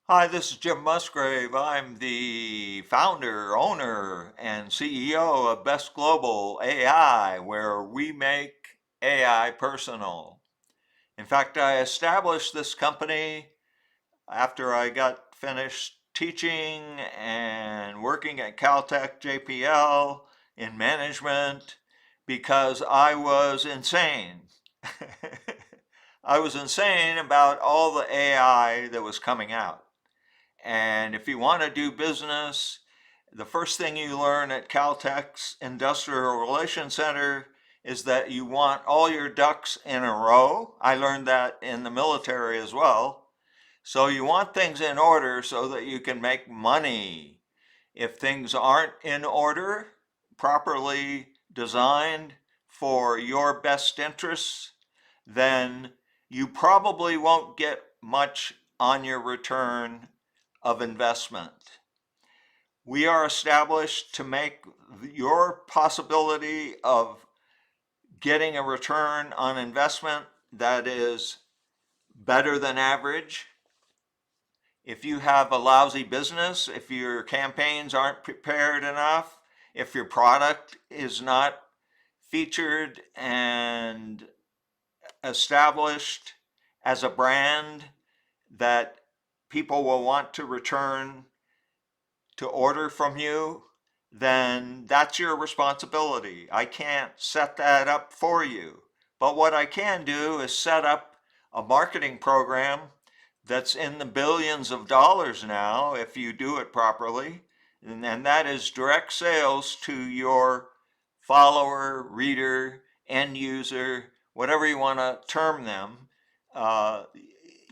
Hi, this is Jim Musgrave. I'm the founder, owner, and CEO of Best Global AI, where we make AI personal. In fact, I established this company after I got finished teaching and working at Caltech JPL in management because I was insane. I was insane about all the AI that was coming out. And if you want to do business, the first thing you learn at Caltech's Industrial Relations Center is that you want all your ducks in a row. I learned that in the military as well. So you want things in order so that you can make money. If things aren't in order, properly designed for your best interests, then you probably won't get much on your return of investment. We are established to make your possibility of getting a return on investment that is better than average. If you have a lousy business, if your campaigns aren't prepared enough, if your product is not featured and established as a brand that people will want to return to order from you, then that's your responsibility. I can't set that up for you. But what I can do is set up a marketing program that's in the billions of dollars now if you do it properly. And that is direct sales to your follower, reader, end user, whatever you want to term them. Uh,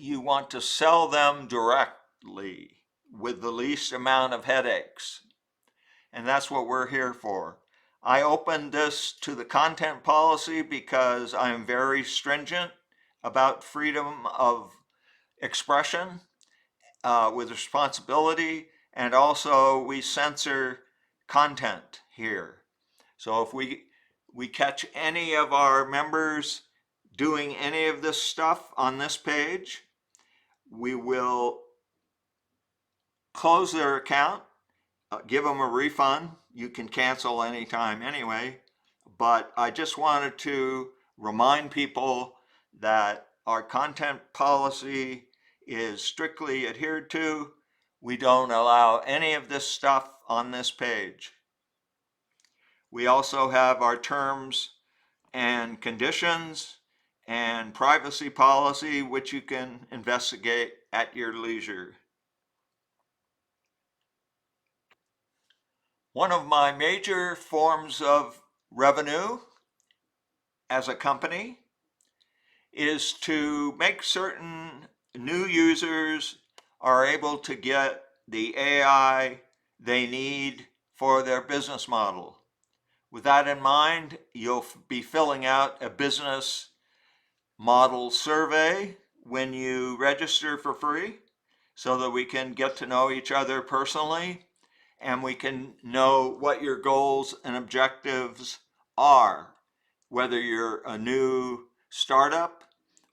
you want to sell them directly with the least amount of headaches. And that's what we're here for. I opened this to the content policy because I'm very stringent about freedom of expression with responsibility, and also we censor content here. So if we catch any of our members doing any of this stuff on this page, we will close their account, give them a refund. You can cancel anytime anyway. But I just wanted to remind people that our content policy is strictly adhered to. We don't allow any of this stuff on this page. We also have our terms and conditions and privacy policy, which you can investigate at your leisure. One of my major forms of revenue as a company is to make certain new users are able to get the AI they need for their business model. With that in mind, you'll be filling out a business model survey when you register for free so that we can get to know each other personally and we can know what your goals and objectives are, whether you're a new startup,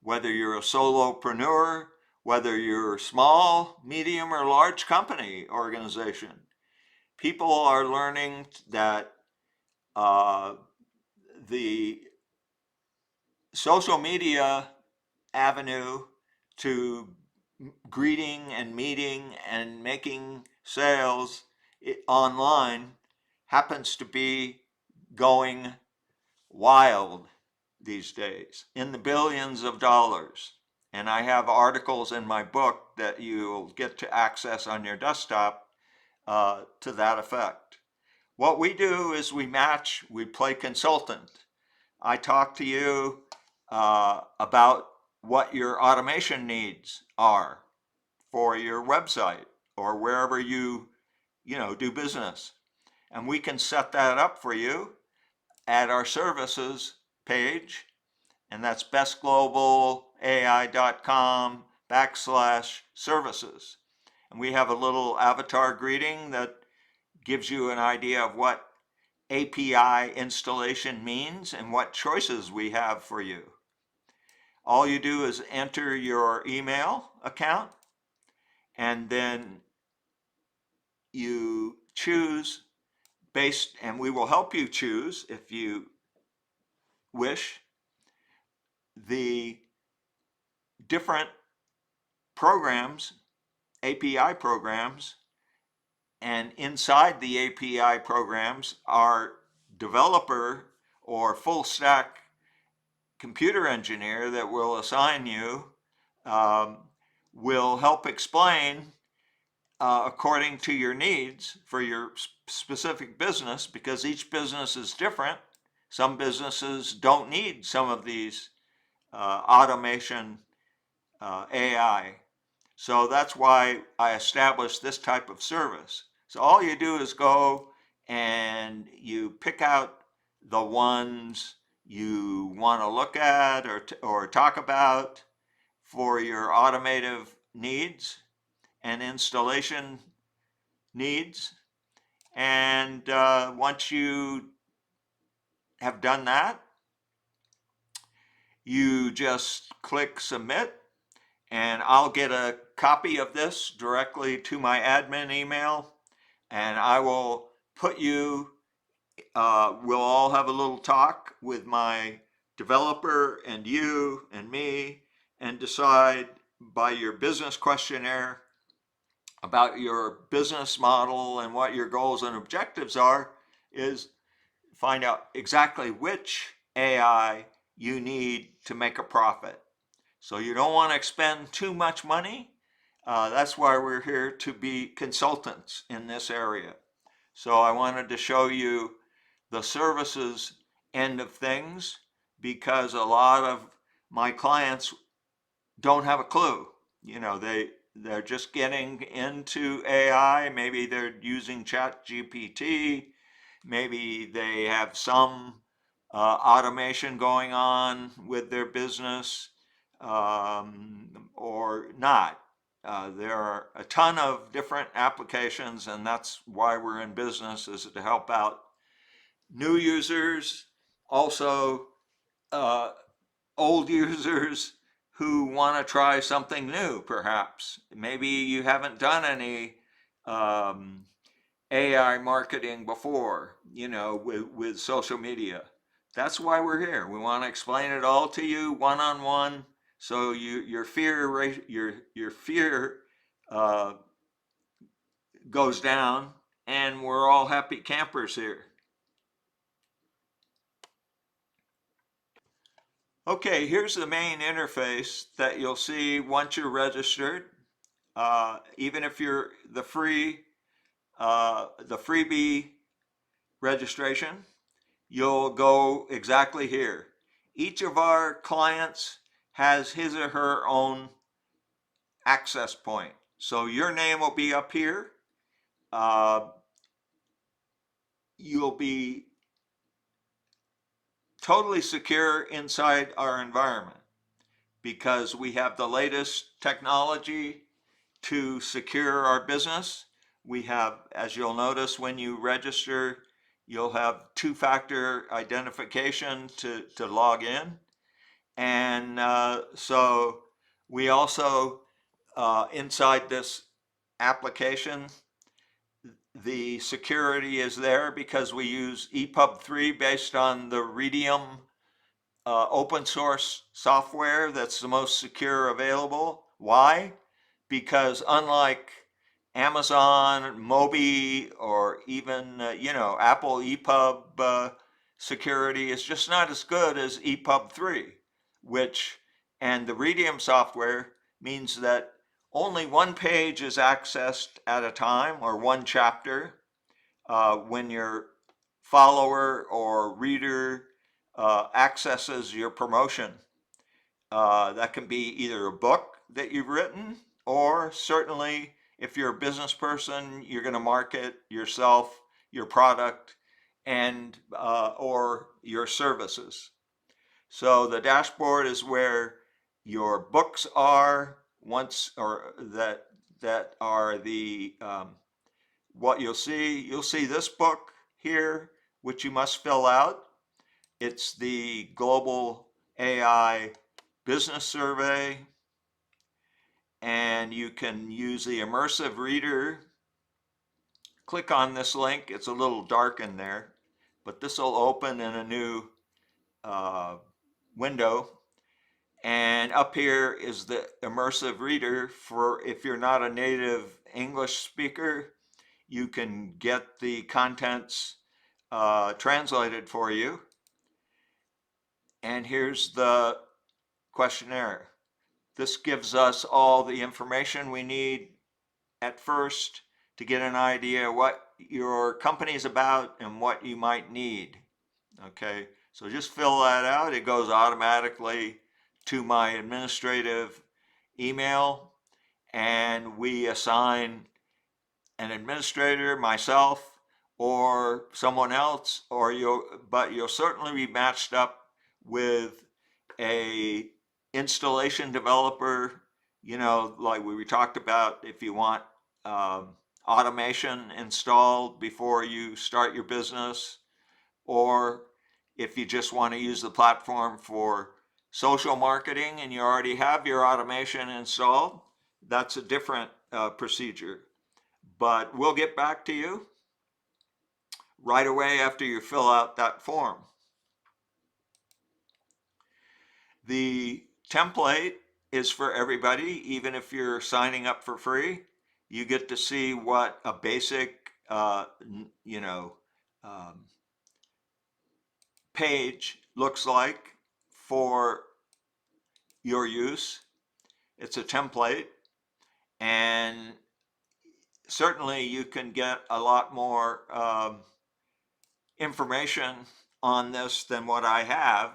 whether you're a solopreneur, whether you're a small, medium, or large company organization. People are learning that uh, the social media avenue to greeting and meeting and making sales online happens to be going wild these days in the billions of dollars. And I have articles in my book that you'll get to access on your desktop to that effect. What we do is we play consultant. I talk to you about what your automation needs are for your website or wherever you do business. And we can set that up for you at our services page, and that's bestglobalai.com/services. And we have a little avatar greeting that gives you an idea of what API installation means and what choices we have for you. All you do is enter your email account and then you choose and we will help you choose, if you wish, the different programs, API programs, and inside the API programs, our developer or full stack computer engineer that will assign you um, will help explain according to your needs for your specific business, because each business is different. Some businesses don't need some of these automation AI. So that's why I established this type of service. So all you do is go and you pick out the ones you want to look at or talk about for your automotive needs and installation needs. And once you have done that, you just click submit, and I'll get a copy of this directly to my admin email, and I will put you, we'll all have a little talk with my developer and you and me, and decide by your business questionnaire about your business model and what your goals and objectives are, is find out exactly which AI you need to make a profit. So you don't want to expend too much money. That's why we're here to be consultants in this area. So I wanted to show you the services end of things, because a lot of my clients don't have a clue. They're just getting into AI. Maybe they're using Chat GPT. Maybe they have some automation going on with their business, or not. There are a ton of different applications, and that's why we're in business, is to help out new users, also uh, old users who want to try something new, perhaps. Maybe you haven't done any um, AI marketing before, with social media. That's why we're here. We want to explain it all to you one on one, so your fear uh, goes down, and we're all happy campers here. Okay, here's the main interface that you'll see once you're registered. Even if you're the freebie registration, you'll go exactly here. Each of our clients has his or her own access point. So your name will be up here. Uh, you'll be totally secure inside our environment, because we have the latest technology to secure our business. We have, as you'll notice when you register, you'll have two-factor identification to log in. And so we also, inside this application, the security is there because we use EPUB 3 based on the Rhedium open source software that's the most secure available. Why? Because unlike Amazon, Mobi, or even Apple EPUB security is just not as good as EPUB 3, which, and the Rhedium software means that only one page is accessed at a time, or one chapter, when your follower or reader accesses your promotion. That can be either a book that you've written, or certainly if you're a business person, you're going to market yourself, your product, and or your services. So the dashboard is where your books are, once, or that are the what you'll see. You'll see this book here, which you must fill out. It's the Global AI Business Survey. and you can use the immersive reader. Click on this link. It's a little dark in there, but this will open in a new uh, window. And up here is the immersive reader for if you're not a native English speaker, you can get the contents translated for you. And here's the questionnaire. This gives us all the information we need at first to get an idea what your company is about and what you might need. Okay, so just fill that out. It goes automatically to my administrative email, and we assign an administrator, myself, or someone else, but you'll certainly be matched up with a installation developer, like we talked about, if you want um, automation installed before you start your business, or if you just want to use the platform for social marketing and you already have your automation installed, that's a different procedure. But we'll get back to you right away after you fill out that form. The template is for everybody, even if you're signing up for free. You get to see what a basic, um, page looks like for your use. It's a template, and certainly you can get a lot more information on this than what I have.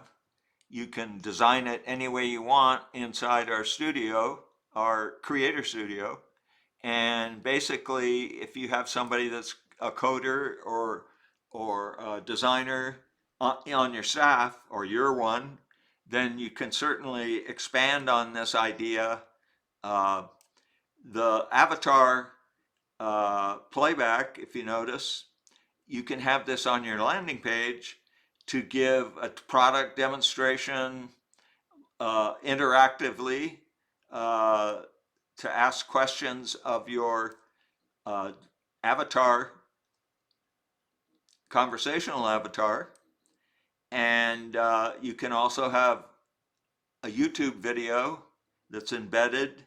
You can design it any way you want inside our studio, our creator studio. And basically, if you have somebody that's a coder or a designer on your staff, or you're one, then you can certainly expand on this idea. Uh, the avatar playback, if you notice, you can have this on your landing page to give a product demonstration interactively, uh, to ask questions of your uh, avatar, conversational avatar. And you can also have a YouTube video that's embedded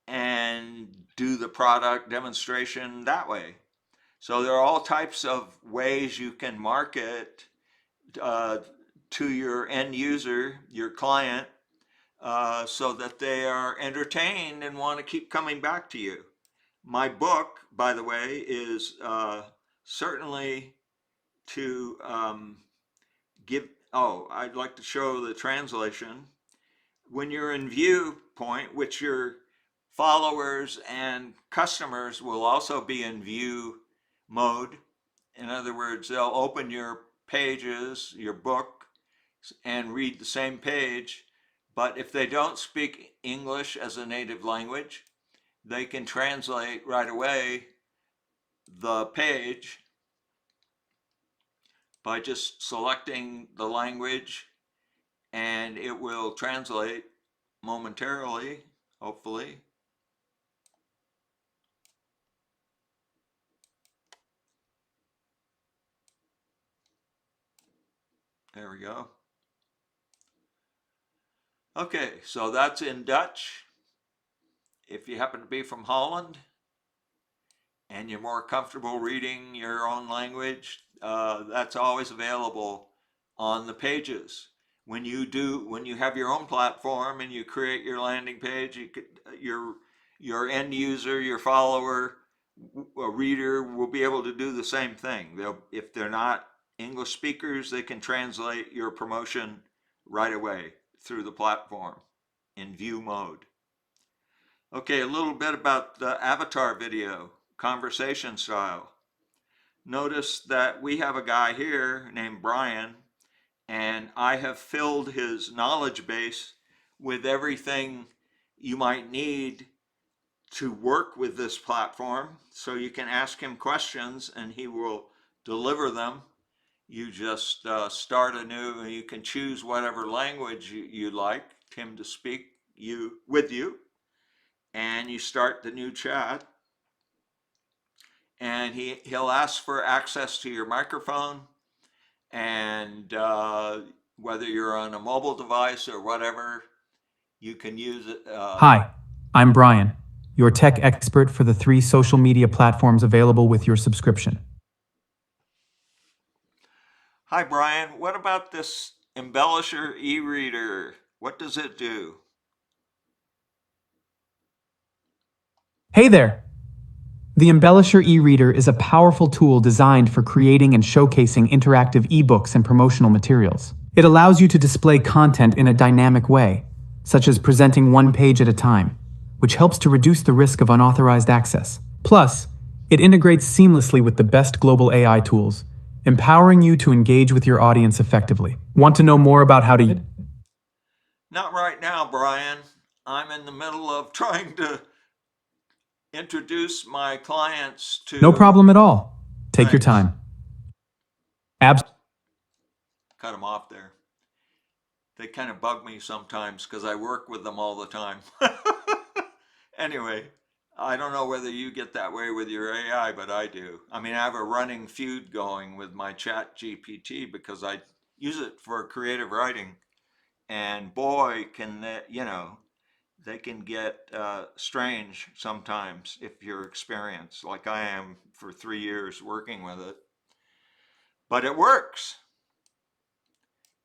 and do the product demonstration that way. So there are all types of ways you can market uh, to your end user, your client, so that they are entertained and want to keep coming back to you. My book, by the way, is certainly to give. Oh, I'd like to show the translation. When you're in viewpoint, which your followers and customers will also be in view mode. In other words, they'll open your pages, your book, and read the same page. But if they don't speak English as a native language, they can translate right away the page by just selecting the language, and it will translate momentarily, hopefully. There we go. Okay, so that's in Dutch. If you happen to be from Holland and you're more comfortable reading your own language, that's always available on the pages. When you have your own platform and you create your landing page, your end user, your follower, a reader will be able to do the same thing. If they're not English speakers, they can translate your promotion right away through the platform in view mode. Okay, a little bit about the avatar video, conversation style. Notice that we have a guy here named Brian, and I have filled his knowledge base with everything you might need to work with this platform. So you can ask him questions and he will deliver them. You just start anew, and you can choose whatever language you'd like him to speak with you. and you start the new chat, and he'll ask for access to your microphone, and whether you're on a mobile device or whatever, you can use it. Hi, I'm Brian, your tech expert for the 3 social media platforms available with your subscription. Hi, Brian. What about this embellisher e-reader? What does it do? Hey there! The Embellisher e-reader is a powerful tool designed for creating and showcasing interactive ebooks and promotional materials. It allows you to display content in a dynamic way, such as presenting one page at a time, which helps to reduce the risk of unauthorized access. Plus, it integrates seamlessly with the best global AI tools, empowering you to engage with your audience effectively. Want to know more about how to... Not right now, Brian. I'm in the middle of trying to introduce my clients No to. problem at all. Take your Thanks. time. Abs- Cut them off there. They kind of bug me sometimes because I work with them all the time. Anyway, I don't know whether you get that way with your AI, but I do. I mean, I have a running feud going with my chat GPT because I use it for creative writing. And boy, can they can get strange sometimes if you're experienced, like I am for 3 years working with it. But it works.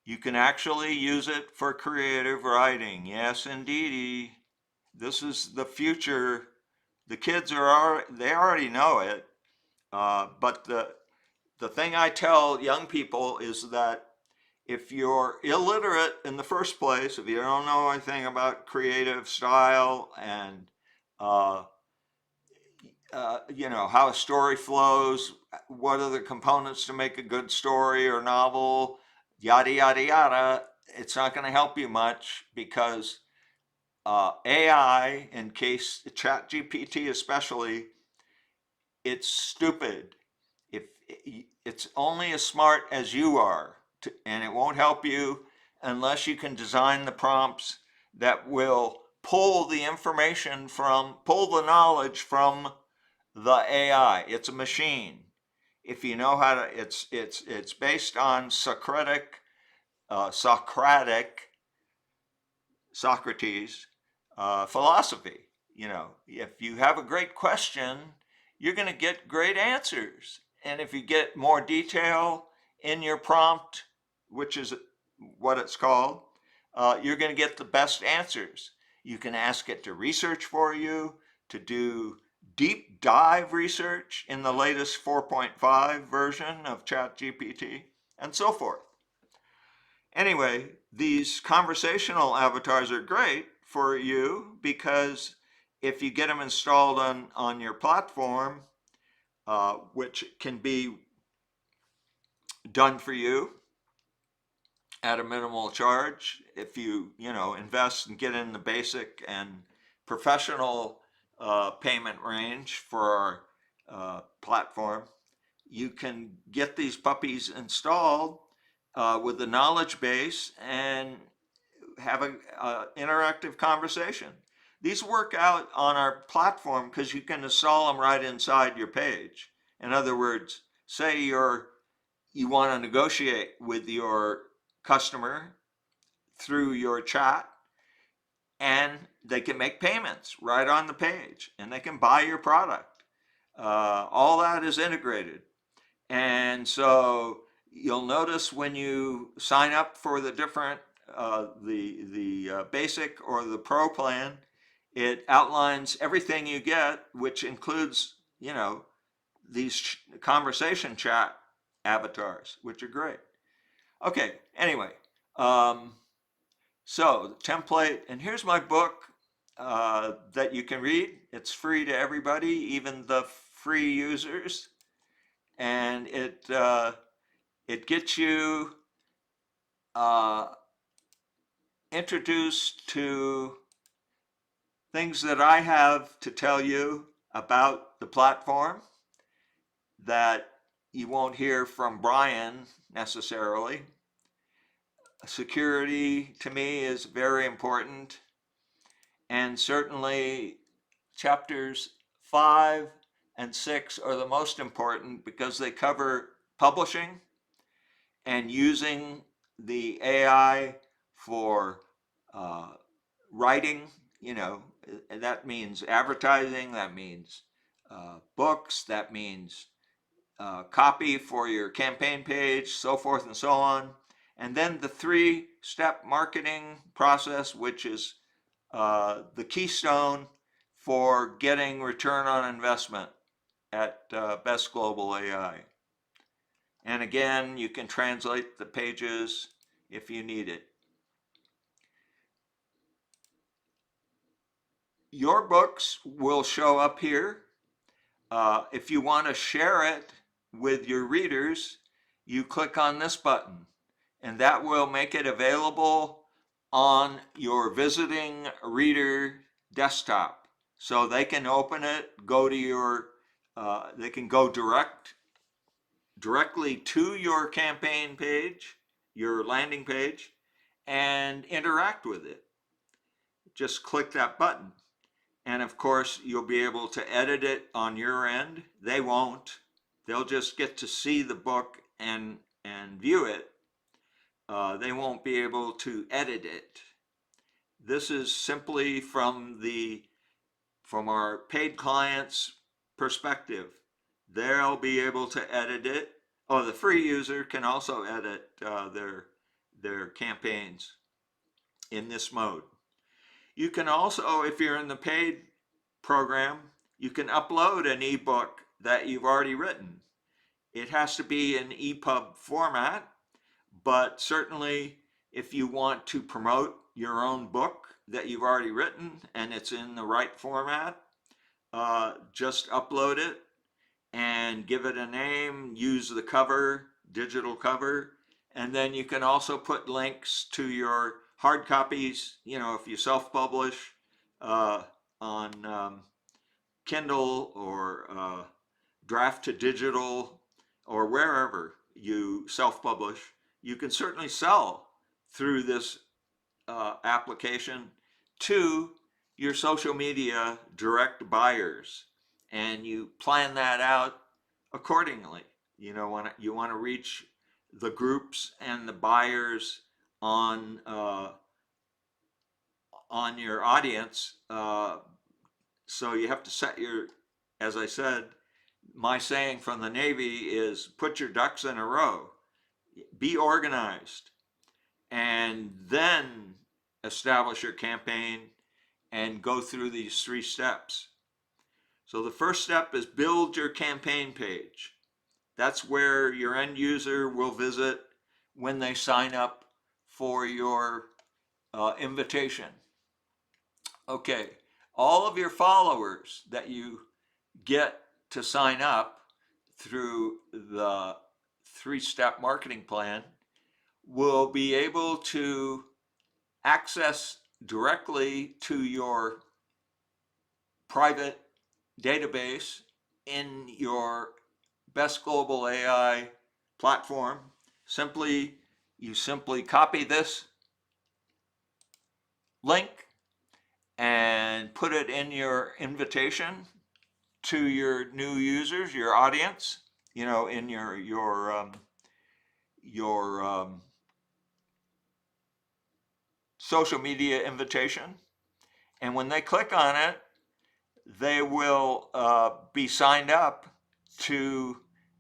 You can actually use it for creative writing. Yes, indeedy. This is the future. The kids they already know it. But the thing I tell young people is that if you're illiterate in the first place, if you don't know anything about creative style and uh, how a story flows, what are the components to make a good story or novel, yada yada yada, it's not going to help you much because AI, in case Chat GPT especially, it's stupid. If it's only as smart as you are, and it won't help you unless you can design the prompts that will pull the information pull the knowledge from the AI. It's a machine. If you know how to, it's based on Socrates philosophy. If you have a great question, you're going to get great answers. And if you get more detail in your prompt, which is what it's called, you're going to get the best answers. You can ask it to research for you, to do deep dive research in the latest 4.5 version of ChatGPT, and so forth. Anyway, these conversational avatars are great for you because if you get them installed on your platform, which can be done for you at a minimal charge, if you invest and get in the basic and professional payment range for our platform, you can get these puppies installed with the knowledge base and have an interactive conversation. These work out on our platform because you can install them right inside your page. In other words, say you want to negotiate with your customer through your chat, and they can make payments right on the page, and they can buy your product. All that is integrated. And so you'll notice when you sign up for the different, the basic or the pro plan, it outlines everything you get, which includes, these conversation chat avatars, which are great. Okay, anyway, um, so the template, and here's my book that you can read. It's free to everybody, even the free users, and it gets you uh, introduced to things that I have to tell you about the platform that you won't hear from Brian necessarily. Security to me is very important, and certainly chapters 5 and 6 are the most important because they cover publishing and using the AI for uh, writing. You know, and that means advertising, that means books, that means copy for your campaign page, so forth and so on. And then the 3-step marketing process, which is the keystone for getting return on investment at Best Global AI. And again, you can translate the pages if you need it. Your books will show up here. If you want to share it with your readers, you click on this button, and that will make it available on your visiting reader desktop. So they can open it, go to your, they can go directly to your campaign page, your landing page, and interact with it. Just click that button. And of course, you'll be able to edit it on your end. They won't. They'll just get to see the book and view it. They won't be able to edit it. This is simply from our paid clients' perspective. They'll be able to edit it. Oh, the free user can also edit their campaigns in this mode. You can also, if you're in the paid program, you can upload an ebook that you've already written. It has to be in EPUB format, but certainly if you want to promote your own book that you've already written and it's in the right format, just upload it and give it a name, use the cover, digital cover, and then you can also put links to your hard copies, you know, if you self-publish on Kindle or Draft to Digital or wherever you self-publish, you can certainly sell through this application to your social media direct buyers, and you plan that out accordingly. You want to reach the groups and the buyers on your audience. So you have to set your, as I said, my saying from the Navy is put your ducks in a row, be organized, and then establish your campaign and go through these 3 steps. So the first step is build your campaign page. That's where your end user will visit when they sign up for your invitation. Okay, all of your followers that you get to sign up through the 3-step marketing plan will be able to access directly to your private database in your Best Global AI platform. You simply copy this link and put it in your invitation to your new users, your audience, you know, in your social media invitation. And when they click on it, they will be signed up to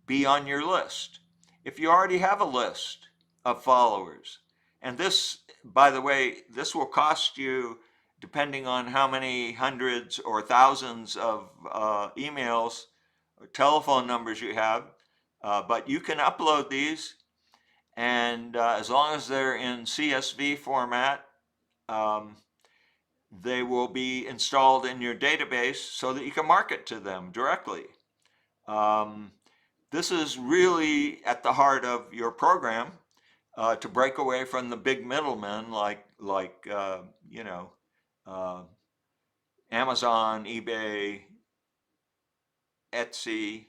be on your list. If you already have a list of followers, and this, by the way, this will cost you, depending on how many hundreds or thousands of emails or telephone numbers you have, but you can upload these, and as long as they're in CSV format, um, they will be installed in your database so that you can market to them directly. Um, this is really at the heart of your program to break away from the big middlemen like uh, Amazon, eBay, Etsy,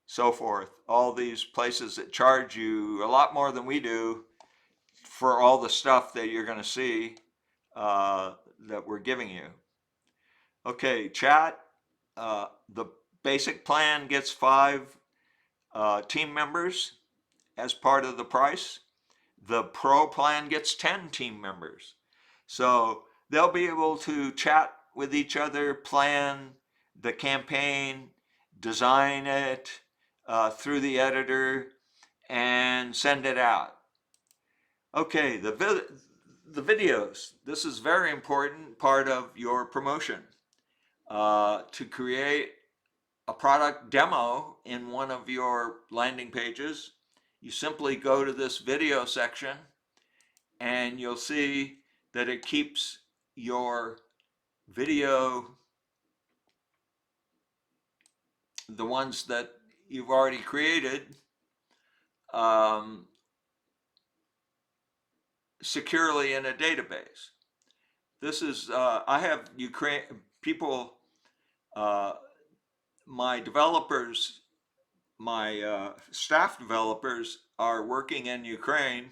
so forth. All these places that charge you a lot more than we do for all the stuff that you're going to see that we're giving you. Okay, chat. The basic plan gets 5 team members as part of the price. The pro plan gets 10 team members. So they'll be able to chat with each other, plan the campaign, design it through the editor, and send it out. Okay, the videos. This is very important part of your promotion. To create a product demo in one of your landing pages, you simply go to this video section and you'll see that it keeps your video, the ones that you've already created, um, securely in a database. This is, I have Ukraine people, uh, my developers, my staff developers are working in Ukraine.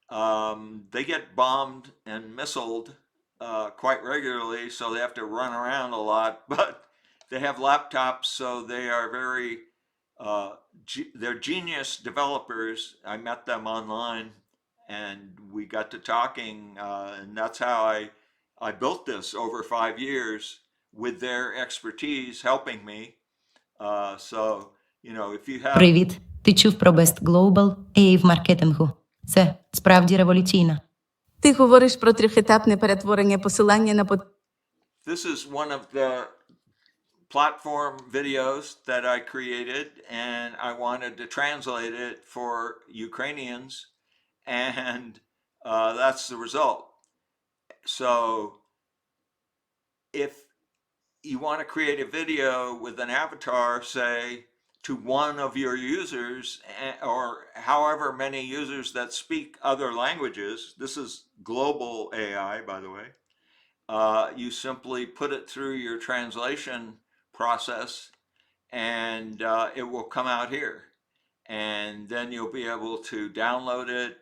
They get bombed and missiled quite regularly, so they have to run around a lot. But they have laptops, so they are very uh, they're genius developers. I met them online, and we got to talking, and that's how I built this over 5 years with their expertise helping me. So if you have Привіт! Ти чув про Best Global AI в маркетингу? Це справді революційно. Ти говориш про трьохетапне перетворення посилання на this is one of the platform videos that I created, and I wanted to translate it for Ukrainians, and that's the result. So if you want to create a video with an avatar, say, to one of your users, or however many users that speak other languages, this is global AI, by the way, you simply put it through your translation process, and it will come out here. And then you'll be able to download it,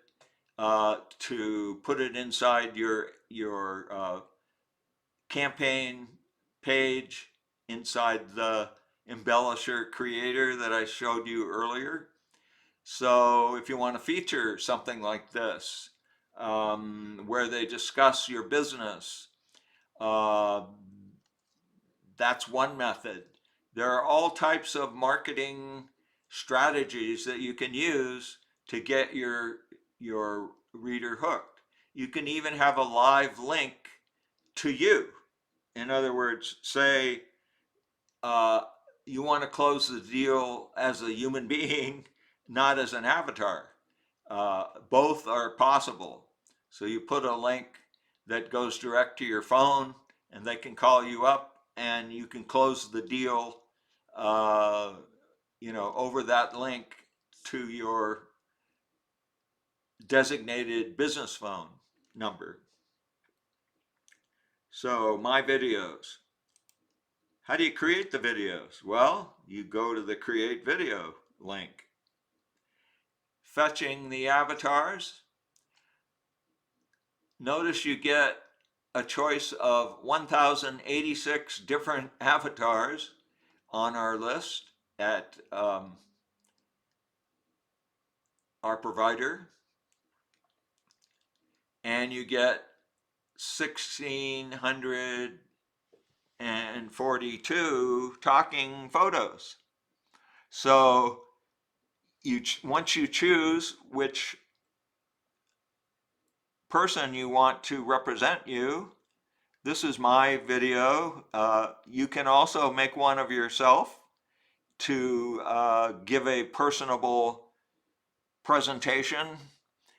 to put it inside your campaign page, inside the embellisher creator that I showed you earlier. So if you want to feature something like this, where they discuss your business, uh, that's one method. There are all types of marketing strategies that you can use to get your reader hooked. You can even have a live link to you. In other words, say uh, you want to close the deal as a human being, not as an avatar. Both are possible. So you put a link that goes direct to your phone, and they can call you up, and you can close the deal, over that link to your designated business phone number. So my videos. How do you create the videos? Well, you go to the create video link. Fetching the avatars. Notice you get a choice of 1,086 different avatars on our list at our provider, and you get 1,642 talking photos. So once you choose which person you want to represent you, this is my video. You can also make one of yourself to give a personable presentation.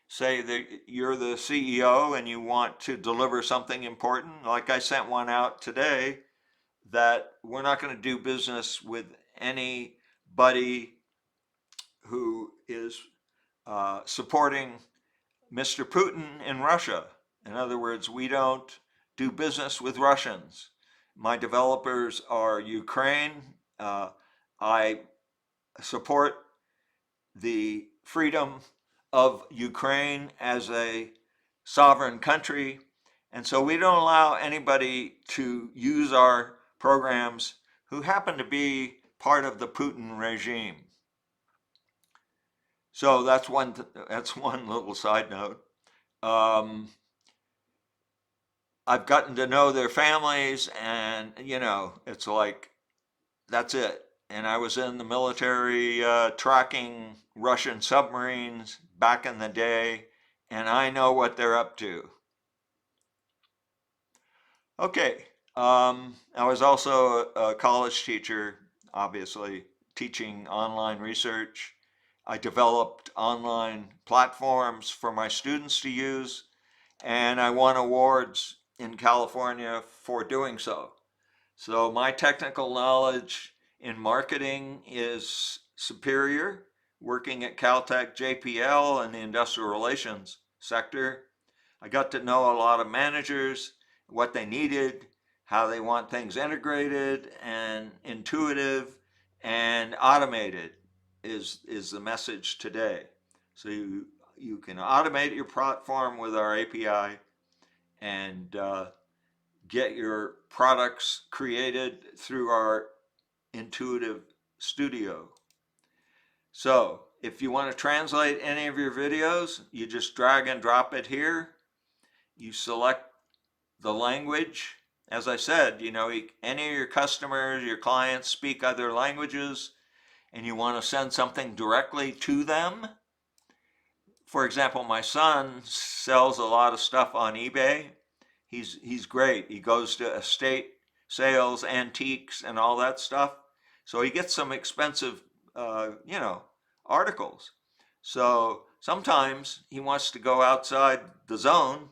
Say that you're the CEO and you want to deliver something important. Like I sent one out today that we're not going to do business with anybody who is supporting Mr. Putin in Russia. In other words, we don't do business with Russians. My developers are Ukraine. I support the freedom of Ukraine as a sovereign country. And so we don't allow anybody to use our programs who happen to be part of the Putin regime. So that's one little side note. I've gotten to know their families, and it's like that's it. And I was in the military tracking Russian submarines back in the day, and I know what they're up to. Okay. I was also a college teacher, obviously, teaching online research. I developed online platforms for my students to use, and I won awards in California for doing so. So my technical knowledge in marketing is superior. Working at Caltech JPL in the industrial relations sector, I got to know a lot of managers, what they needed, how they want things integrated and intuitive and automated is the message today. So you can automate your platform with our API and get your products created through our intuitive studio. So if you want to translate any of your videos, you just drag and drop it here. You select the language. As I said, any of your customers, your clients speak other languages, and you want to send something directly to them. For example, my son sells a lot of stuff on eBay. He's great. He goes to estate sales, antiques, and all that stuff. So he gets some expensive, articles. So sometimes he wants to go outside the zone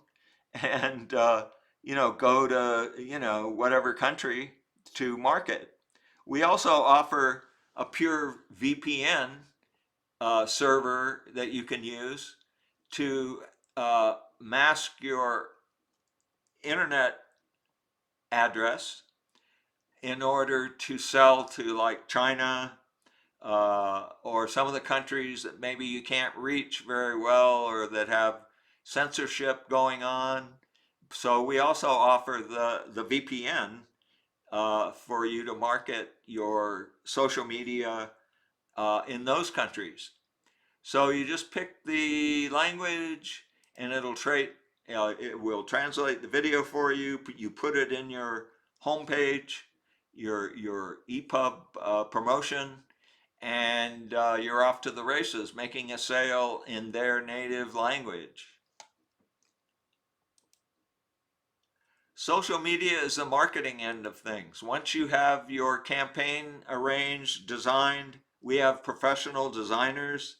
and go to whatever country to market. We also offer a pure VPN server that you can use to mask your internet address in order to sell to like China or some of the countries that maybe you can't reach very well or that have censorship going on. So we also offer the VPN for you to market your social media in those countries. So you just pick the language and it will translate the video for you. You put it in your homepage, your EPUB promotion, and you're off to the races, making a sale in their native language. Social media is the marketing end of things. Once you have your campaign arranged, designed, we have professional designers.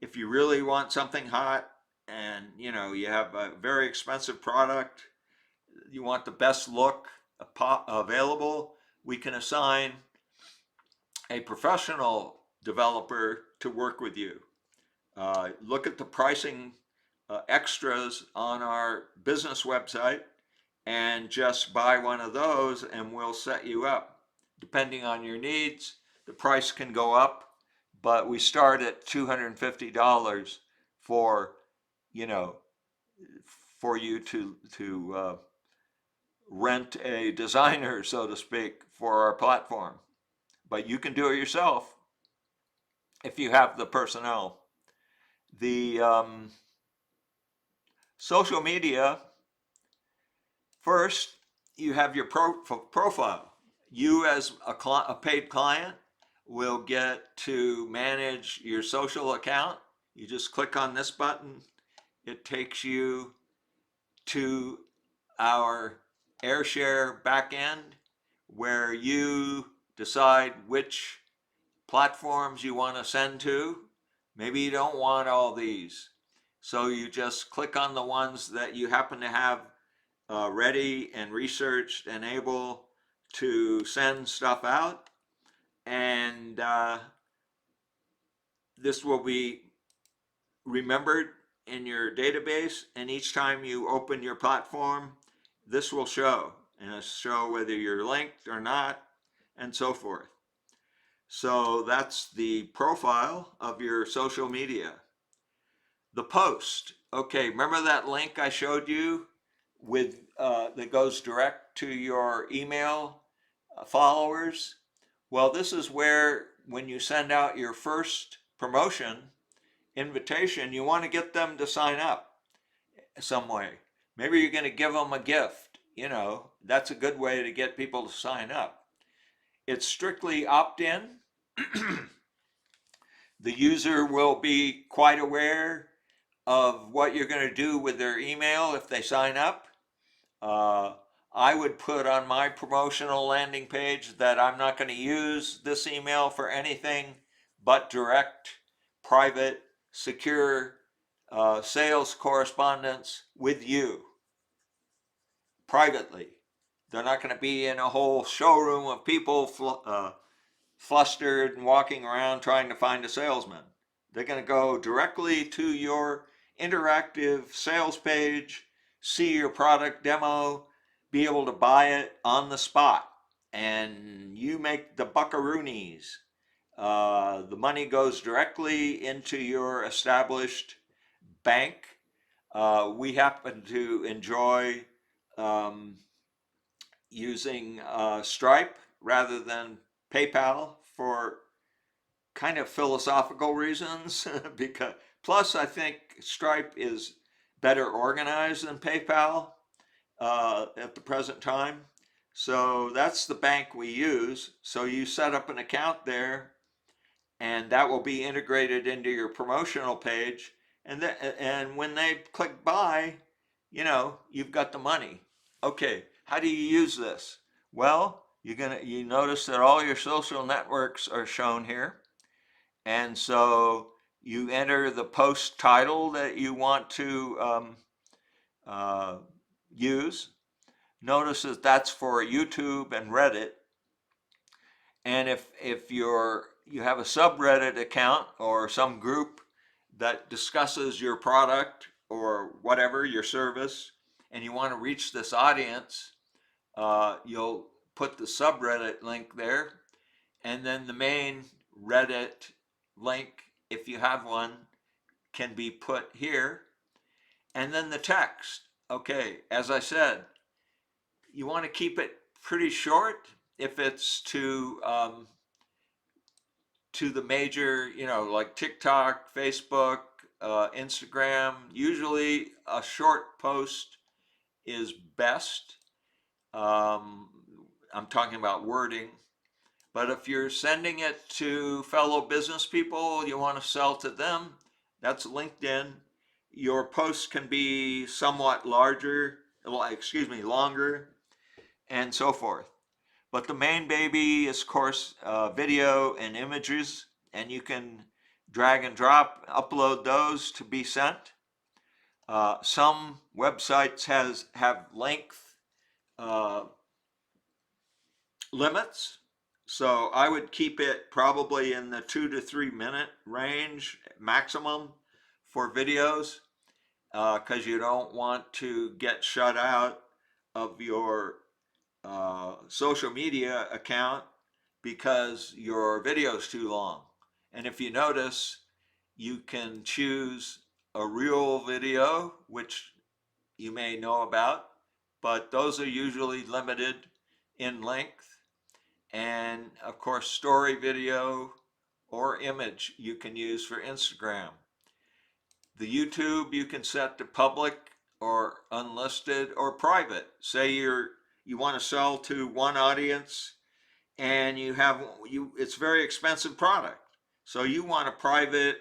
If you really want something hot and you have a very expensive product, you want the best look available, we can assign a professional developer to work with you. Look at the pricing extras on our business website and just buy one of those and we'll set you up. Depending on your needs, the price can go up, but we start at $250 for, for you to rent a designer, so to speak, for our platform. But you can do it yourself if you have the personnel. The social media, first, you have your profile. You, as a paid client, will get to manage your social account. You just click on this button. It takes you to our AirShare backend where you decide which platforms you want to send to. Maybe you don't want all these. So you just click on the ones that you happen to have ready and researched and able to send stuff out. And this will be remembered in your database. And each time you open your platform, this will show. And it'll show whether you're linked or not, and so forth. So that's the profile of your social media. The post. Okay, remember that link I showed you with that goes direct to your email followers? Well, this is where when you send out your first promotion invitation, you want to get them to sign up some way. Maybe you're going to give them a gift. That's a good way to get people to sign up. It's strictly opt in. The user will be quite aware of what you're going to do with their email if they sign up. Uh, I would put on my promotional landing page that I'm not going to use this email for anything but direct, private, secure sales correspondence with you privately. They're not going to be in a whole showroom of people flustered and walking around trying to find a salesman. They're going to go directly to your interactive sales page, see your product demo, be able to buy it on the spot. And you make the buckaroonies. The money goes directly into your established bank. We happen to enjoy um, using Stripe rather than PayPal for kind of philosophical reasons. Because plus, I think Stripe is better organized than PayPal at the present time. So that's the bank we use. So you set up an account there, and that will be integrated into your promotional page. And when they click buy, you've got the money. Okay, how do you use this? Well, you notice that all your social networks are shown here, and so you enter the post title that you want to uh, use. Notice that that's for YouTube and Reddit. And if you have a subreddit account or some group that discusses your product or whatever your service, and you want to reach this audience, you'll put the subreddit link there, and then the main Reddit link, if you have one, can be put here, and then the text. Okay, as I said, you want to keep it pretty short if it's to the major, like TikTok, Facebook, Instagram. Usually a short post is best. Um, I'm talking about wording. But if you're sending it to fellow business people, you want to sell to them, that's LinkedIn. Your posts can be somewhat larger, longer, and so forth. But the main baby is, of course, video and images, and you can drag and drop, upload those to be sent. Some websites have length uh, limits, so I would keep it probably in the 2 to 3 minute range maximum for videos, because you don't want to get shut out of your social media account because your video is too long. And if you notice, you can choose a real video, which you may know about, but those are usually limited in length. And of course, story video or image you can use for Instagram. The YouTube you can set to public or unlisted or private. Say you want to sell to one audience and it's very expensive product, so you want a private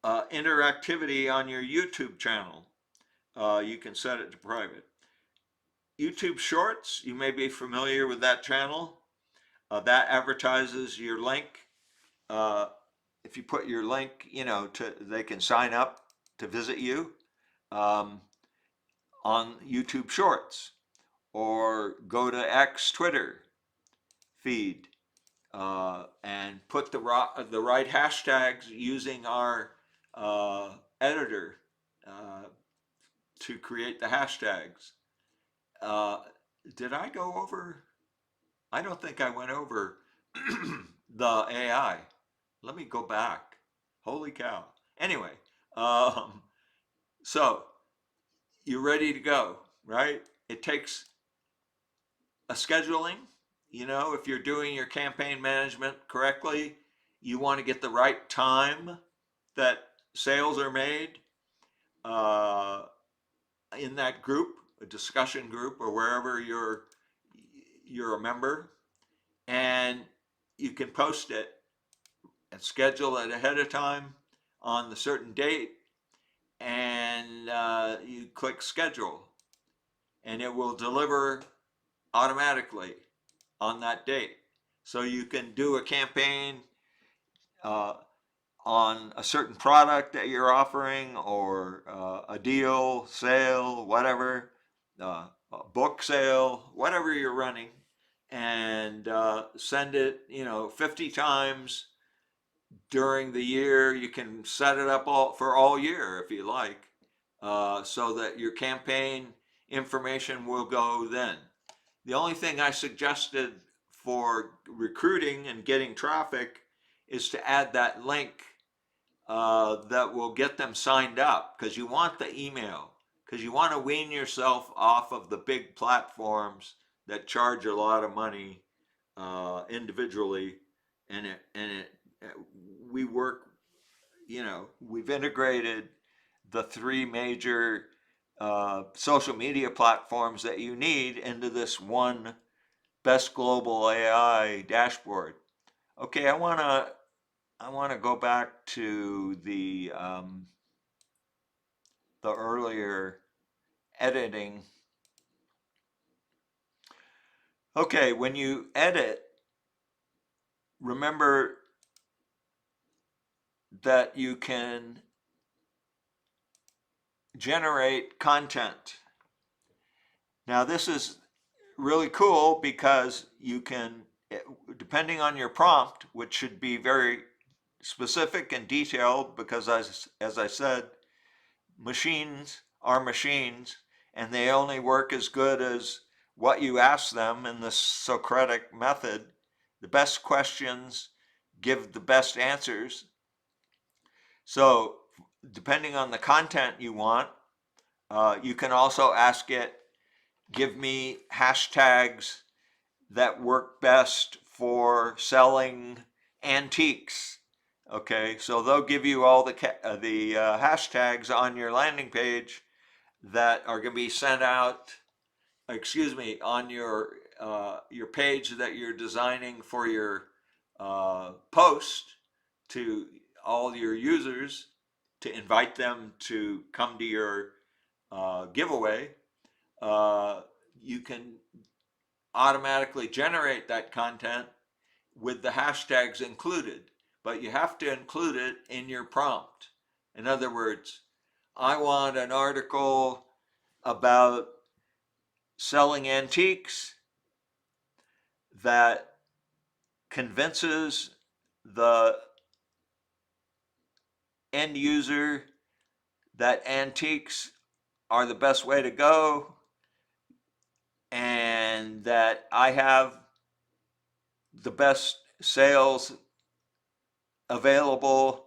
interactivity on your YouTube channel. You can set it to private. YouTube Shorts, you may be familiar with that channel. That advertises your link. uh, if you put your link, they can sign up to visit you um, on YouTube Shorts, or go to X Twitter feed, and put the right hashtags using our editor uh, to create the hashtags. Uh, did I go over? I don't think I went over the AI. Let me go back. Holy cow. Anyway, um, so you're ready to go, right? It takes a scheduling. if you're doing your campaign management correctly, you want to get the right time that sales are made uh, in that group, a discussion group, or wherever you're a member, and you can post it and schedule it ahead of time on the certain date, and you click schedule, and it will deliver automatically on that date. So you can do a campaign uh, on a certain product that you're offering, or a deal, sale, whatever, a book sale, whatever you're running, and send it, 50 times during the year. You can set it up for all year if you like, so that your campaign information will go then. The only thing I suggested for recruiting and getting traffic is to add that link that will get them signed up, because you want the email, because you want to wean yourself off of the big platforms that charge a lot of money individually, and we work, we've integrated the three major social media platforms that you need into this one best global AI dashboard. Okay, I want to go back to the earlier editing. Okay, when you edit, remember that you can generate content. Now, this is really cool because you can, depending on your prompt, which should be very specific and detailed, because as I said, machines are machines, and they only work as good as what you ask them in the Socratic method. The best questions give the best answers. So, depending on the content you want, you can also ask it, give me hashtags that work best for selling antiques. Okay, so they'll give you all the hashtags on your landing page that are going to be sent out, on your page that you're designing for your post to all your users, to invite them to come to your giveaway. You can automatically generate that content with the hashtags included, but you have to include it in your prompt. In other words, I want an article about selling antiques that convinces the end user that antiques are the best way to go, and that I have the best sales available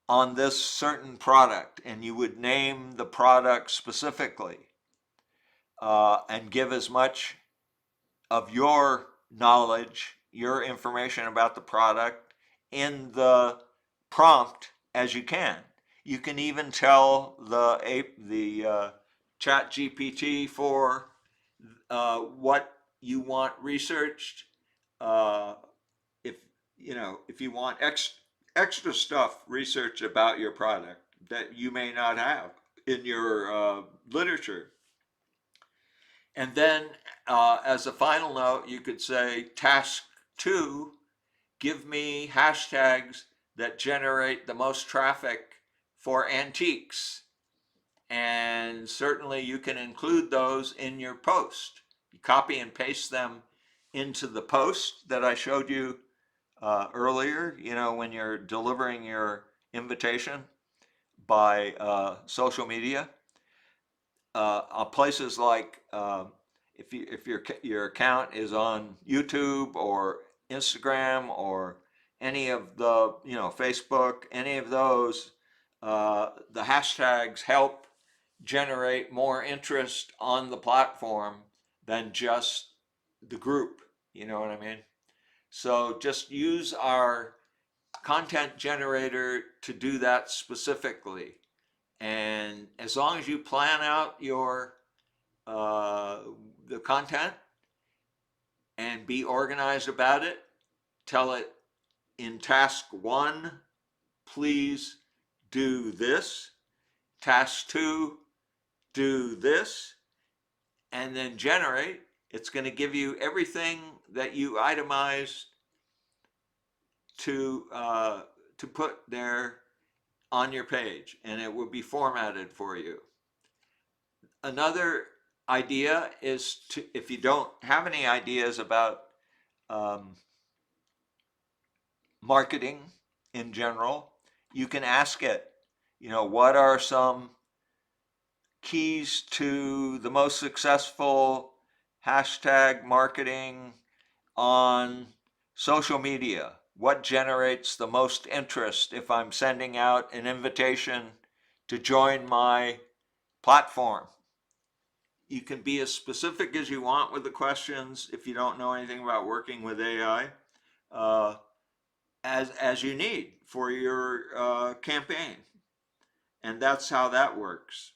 on this certain product, and you would name the product specifically, and give as much of your knowledge, your information about the product in the prompt as you can. You can even tell the Chat GPT for what you want researched. Uh, if if you want extra stuff researched about your product that you may not have in your literature. And then, as a final note, you could say, task 2, give me hashtags that generate the most traffic for antiques. And certainly you can include those in your post. You copy and paste them into the post that I showed you earlier, when you're delivering your invitation by social media. On places like, if your account is on YouTube or Instagram or any of the Facebook, any of those, the hashtags help generate more interest on the platform than just the group. You know what I mean? So just use our content generator to do that specifically. And as long as you plan out your the content and be organized about it, tell it in task one, please do this. Task two, do this, and then generate. It's going to give you everything that you itemized to put there on your page, and it will be formatted for you. Another idea is to, if you don't have any ideas about um, marketing in general, you can ask it, you know, what are some keys to the most successful hashtag marketing on social media? What generates the most interest if I'm sending out an invitation to join my platform? You can be as specific as you want with the questions if you don't know anything about working with AI, uh, as you need for your campaign. And that's how that works.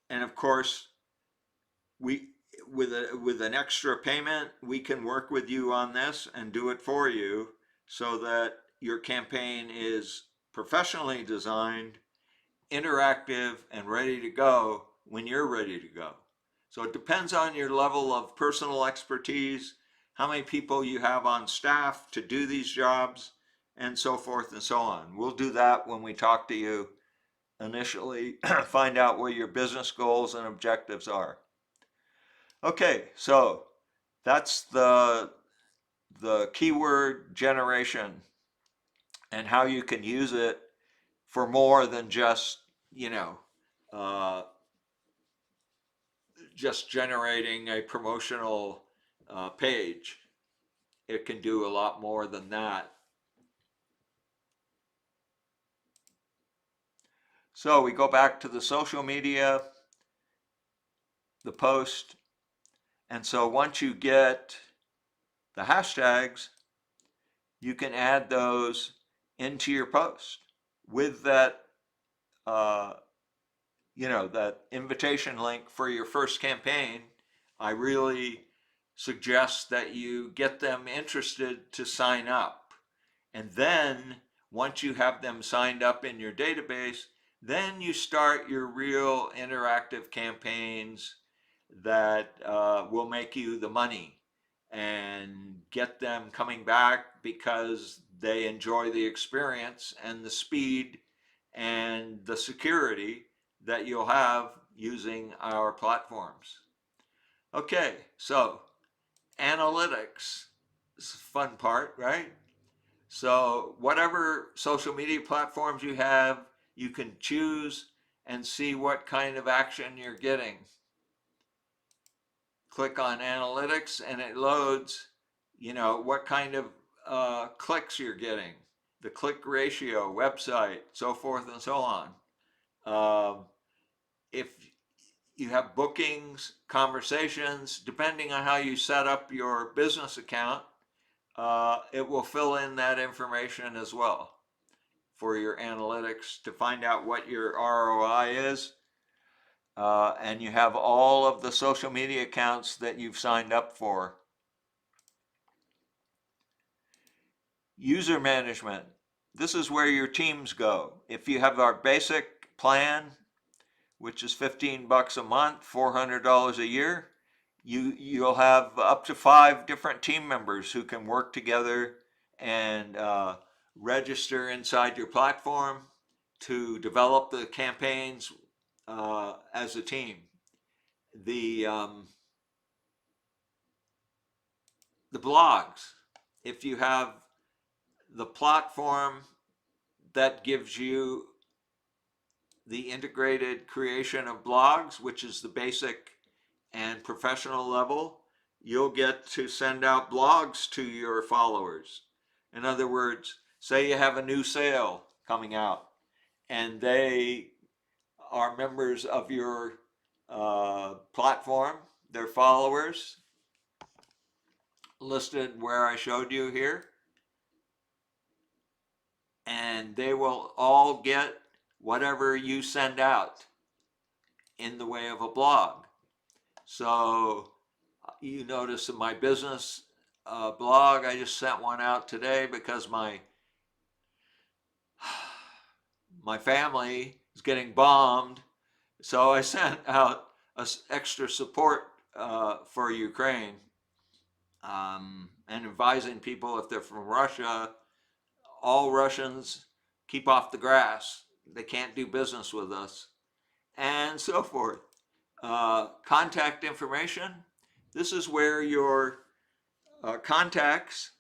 And of course, we with an extra payment, we can work with you on this and do it for you so that your campaign is professionally designed, interactive, and ready to go when you're ready to go. So it depends on your level of personal expertise, how many people you have on staff to do these jobs, and so forth and so on. We'll do that when we talk to you initially, find out what your business goals and objectives are. Okay, so that's the keyword generation and how you can use it for more than just, you know, uh, just generating a promotional page. It can do a lot more than that. So we go back to the social media, the post, and so once you get the hashtags, you can add those into your post with that, uh, you know, that invitation link for your first campaign. I really suggest that you get them interested to sign up. And then once you have them signed up in your database, then you start your real interactive campaigns that will make you the money and get them coming back because they enjoy the experience and the speed and the security that you'll have using our platforms. Okay, so analytics is the fun part, right? So whatever social media platforms you have, you can choose and see what kind of action you're getting. Click on analytics and it loads, you know, what kind of clicks you're getting, the click ratio, website, so forth and so on. If you have bookings, conversations, depending on how you set up your business account, it will fill in that information as well for your analytics to find out what your ROI is. And you have all of the social media accounts that you've signed up for. User management. This is where your teams go. If you have our basic plan, which is $15 a month, $400 a year, you'll have up to 5 different team members who can work together and register inside your platform to develop the campaigns as a team. The the blogs. If you have the platform that gives you the integrated creation of blogs, which is the basic and professional level, you'll get to send out blogs to your followers. In other words, say you have a new sale coming out and they are members of your platform, they're followers. listed where I showed you here. And they will all get whatever you send out in the way of a blog. So you notice in my business blog, I just sent one out today because my family is getting bombed. So I sent out extra support for Ukraine, and advising people if they're from Russia, all Russians keep off the grass. They can't do business with us, and so forth. Contact information. This is where your contacts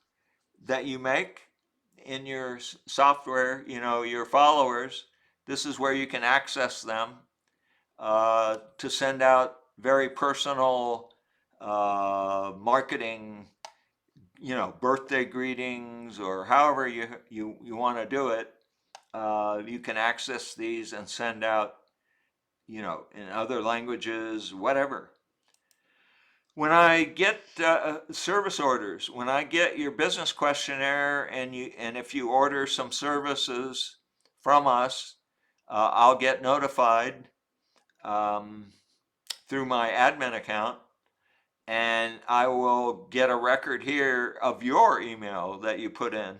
that you make in your software, your followers, this is where you can access them to send out very personal marketing, birthday greetings or however you want to do it. You can access these and send out, in other languages, whatever. When I get service orders, when I get your business questionnaire, and if you order some services from us, I'll get notified um, through my admin account, and I will get a record here of your email that you put in,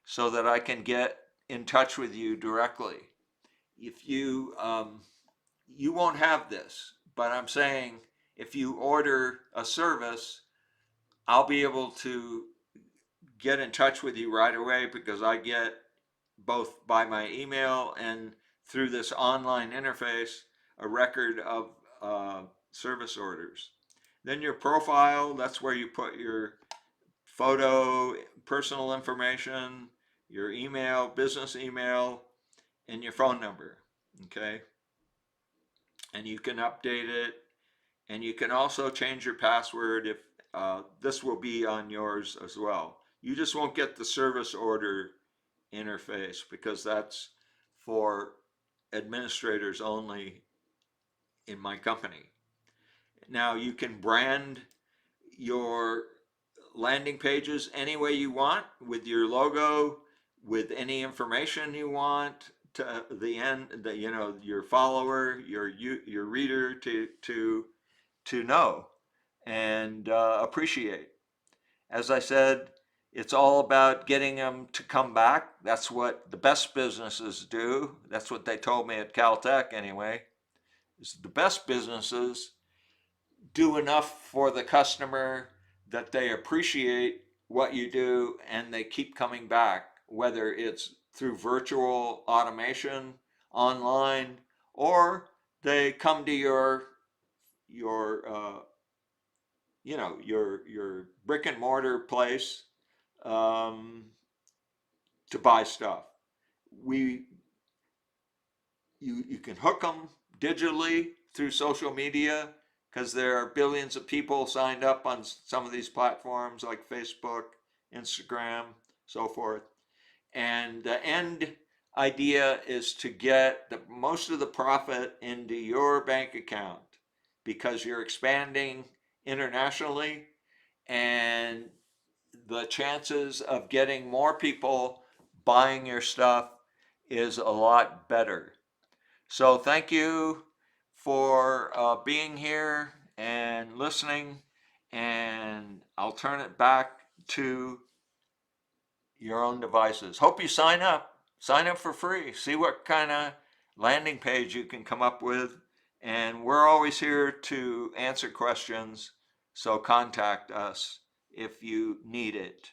so that I can get in touch with you directly. If you won't have this, but I'm saying if you order a service, I'll be able to get in touch with you right away, because I get both by my email and through this online interface a record of service orders. Then your profile, that's where you put your photo, personal information, your email, business email, and your phone number. Okay. And you can update it, and you can also change your password if this will be on yours as well. You just won't get the service order interface, because that's for administrators only in my company. Now you can brand your landing pages any way you want, with your logo, with any information you want to the end, that your follower, your reader to know and appreciate. As I said, it's all about getting them to come back. That's what the best businesses do. That's what they told me at Caltech anyway. Is the best businesses do enough for the customer that they appreciate what you do and they keep coming back, whether it's through virtual automation online, or they come to your your brick and mortar place um, to buy stuff. We you can hook them digitally through social media, because there are billions of people signed up on some of these platforms like Facebook, Instagram, so forth. And the end idea is to get most of the profit into your bank account, because you're expanding internationally, and the chances of getting more people buying your stuff is a lot better. So thank you for being here and listening, and I'll turn it back to your own devices. Hope you sign up. Sign up for free. See what kind of landing page you can come up with. And we're always here to answer questions, so contact us if you need it.